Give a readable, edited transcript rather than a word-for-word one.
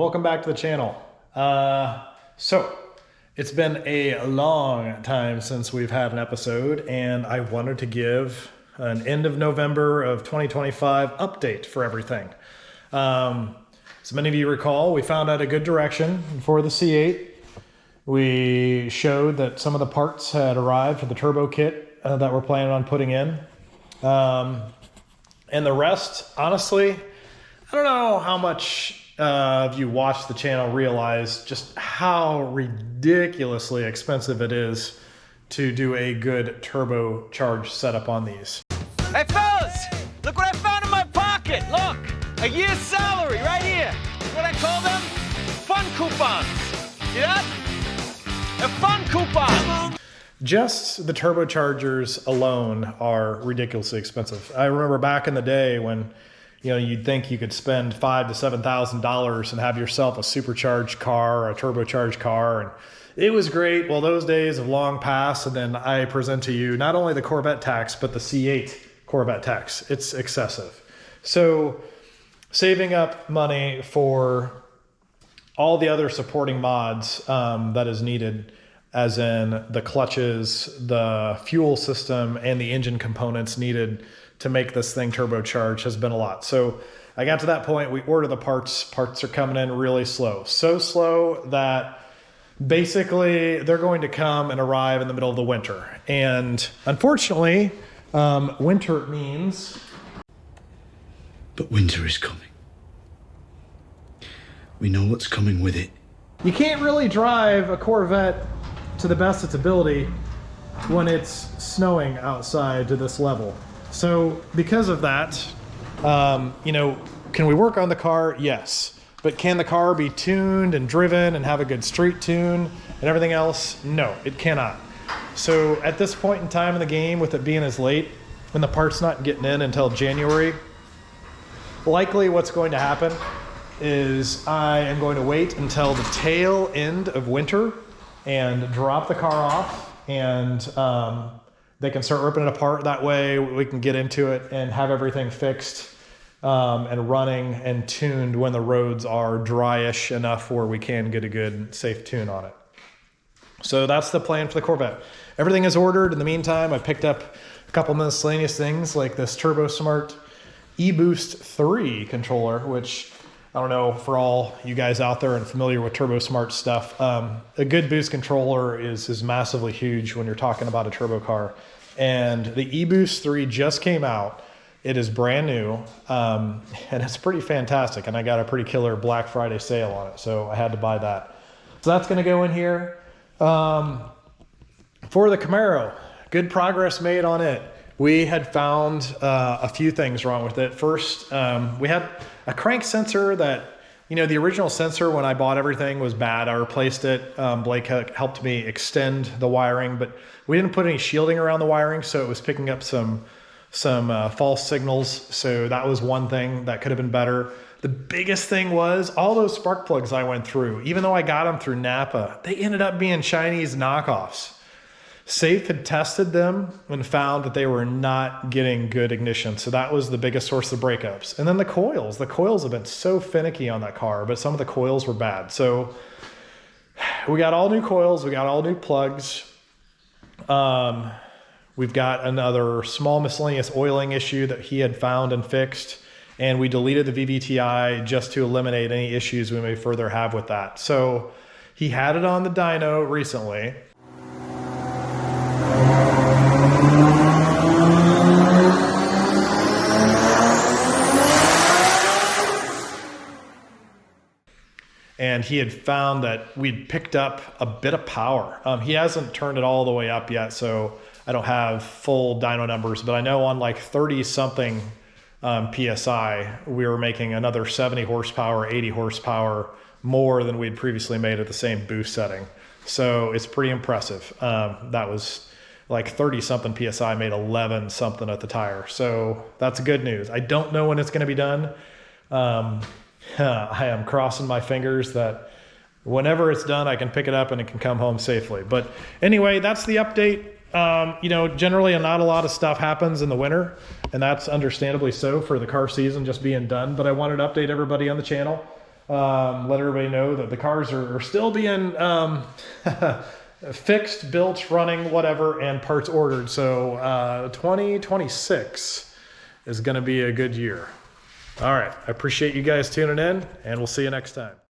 welcome back to the channel. So it's been a long time since we've had an episode, and I wanted to give an end of November of 2025 update for everything. As many of you recall, we found out a good direction for the C8. We showed that some of the parts had arrived for the turbo kit that we're planning on putting in. And the rest, honestly, I don't know how much if you watch the channel realize just how ridiculously expensive it is to do a good turbocharged setup on these. Hey fellas, look what I found in my pocket. Look, a year's salary right here. What I call them? Fun coupons. See that? A fun coupon. Just the turbochargers alone are ridiculously expensive. I remember back in the day when you'd think you could spend $5,000 to $7,000 and have yourself a supercharged car or a turbocharged car. And it was great. Well, those days have long passed. And then I present to you not only the Corvette tax, but the C8 Corvette tax. It's excessive. So saving up money for all the other supporting mods that is needed, as in the clutches, the fuel system, and the engine components needed to make this thing turbocharged, has been a lot. So I got to that point, we order the parts. Parts are coming in really slow. So slow that basically they're going to come and arrive in the middle of the winter. And unfortunately, winter means... But winter is coming. We know what's coming with it. You can't really drive a Corvette to the best of its ability when it's snowing outside to this level. So because of that, can we work on the car? Yes. But can the car be tuned and driven and have a good street tune and everything else? No, it cannot. So at this point in time in the game, with it being as late and the part's not getting in until January, likely what's going to happen is I am going to wait until the tail end of winter and drop the car off, and they can start ripping it apart. That way we can get into it and have everything fixed and running and tuned when the roads are dryish enough where we can get a good safe tune on it. So that's the plan for the Corvette. Everything is ordered. In the meantime, I picked up a couple miscellaneous things like this TurboSmart eBoost 3 controller, which I don't know, for all you guys out there and familiar with TurboSmart stuff, a good boost controller is massively huge when you're talking about a turbo car. And the eBoost 3 just came out. It is brand new, and it's pretty fantastic. And I got a pretty killer Black Friday sale on it, so I had to buy that. So that's going to go in here. For the Camaro, good progress made on it. We had found a few things wrong with it. First, we had a crank sensor that, the original sensor when I bought everything was bad. I replaced it. Blake helped me extend the wiring, but we didn't put any shielding around the wiring, so it was picking up some false signals. So that was one thing that could have been better. The biggest thing was all those spark plugs I went through, even though I got them through Napa, they ended up being Chinese knockoffs. Safe had tested them and found that they were not getting good ignition. So that was the biggest source of breakups. And then the coils have been so finicky on that car, but some of the coils were bad. So we got all new coils. We got all new plugs. We've got another small miscellaneous oiling issue that he had found and fixed. And we deleted the VVTi just to eliminate any issues we may further have with that. So he had it on the dyno recently. And he had found that we'd picked up a bit of power. He hasn't turned it all the way up yet, so I don't have full dyno numbers, but I know on like 30-something PSI, we were making another 70 horsepower, 80 horsepower more than we'd previously made at the same boost setting. So it's pretty impressive. That was like 30-something PSI made 11-something at the tire. So that's good news. I don't know when it's going to be done. I am crossing my fingers that whenever it's done, I can pick it up and it can come home safely. But anyway, that's the update. Generally not a lot of stuff happens in the winter, and that's understandably so for the car season just being done. But I wanted to update everybody on the channel. let everybody know that the cars are still being fixed, built, running, whatever, and parts ordered. So 2026 is going to be a good year. All right. I appreciate you guys tuning in, and we'll see you next time.